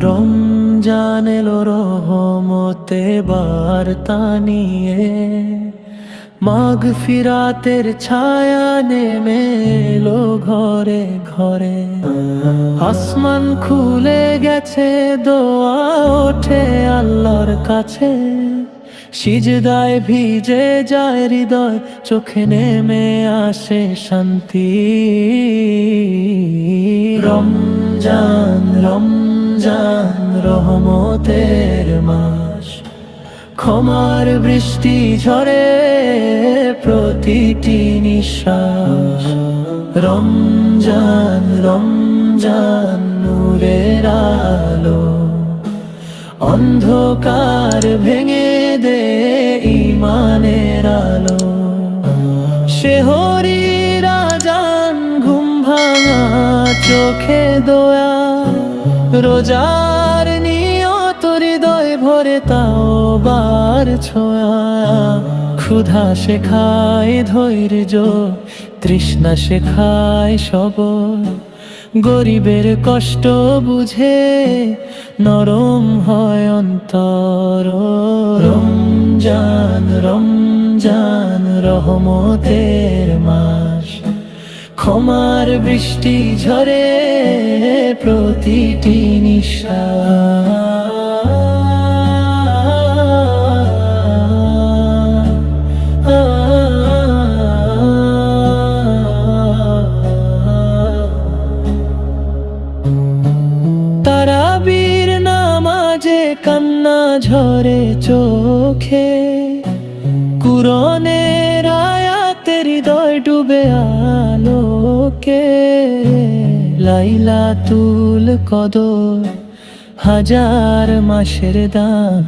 রমজান এলো রহমতে বার্তা নিয়ে, মাগফিরাতের ছায়া নেমে এলো ঘরে ঘরে। আসমান খুলে গেছে, দোয়া ওঠে আল্লাহর কাছে। সিজদায় ভিজে যায় হৃদয়, চোখে নেমে আসে শান্তি। রমজান রমজান রহমতের মাস, ক্ষমার বৃষ্টি ঝরে প্রতিটি নিঃশ্বাস। রমজান রমজান নূরের আলো, অন্ধকার ভেঙে দে ঈমানের আলো। শেহরির আযান, ঘুম ভাঙা চোখে দোয়া, রোজার নিয়ত হৃদয় ভরে তাওবার ছোঁয়া। ক্ষুধা শেখায় ধৈর্য, তৃষ্ণা শেখায় সবর। গরিবের কষ্ট বুঝে নরম হয় অন্তর। রমজান রমজান রহমতের মাস, ক্ষমার বৃষ্টি ঝরে প্রতিটি নিঃশ্বাস। তারাবির নামাজে কান্না ঝরে চোখে, কুরআনের আয়াতে হৃদয় ডুবে আলোকে। লাইলাতুল কদর হাজার মাসের দান,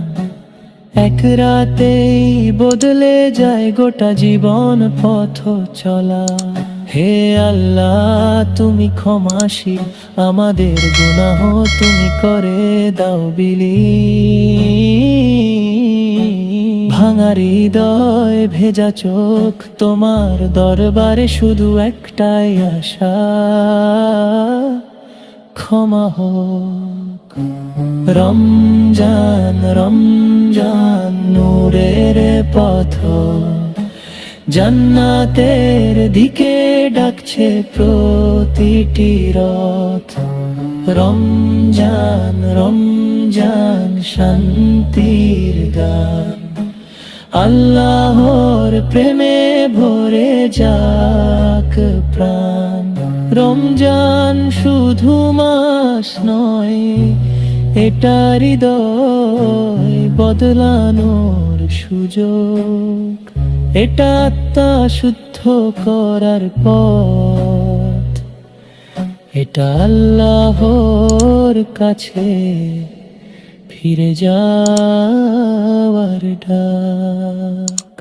এক রাতেই বদলে যায় গোটা জীবন পথ চলা। হে আল্লাহ তুমি ক্ষমাশীল, আমাদের গুনাহ তুমি করে দাও বিলীন। ভাঙা হৃদয় ভেজা চোখ, তোমার দরবারে শুধু একটাই আশা, ক্ষমা হোক। রমজান রমজান নূরের পথ, জান্নাতের দিকে ডাকছে প্রতিটি রথ। রমজান রমজান শান্তির গান, আল্লাহর প্রেমে ভরে যাক প্রাণ। রমজান শুধু মাস নয়, এটা হৃদয় বদলানোর সুযোগ। এটা আত্মা শুদ্ধ করার পথ, এটা আল্লাহর কাছে ফিরে যাওয়ার ডাক।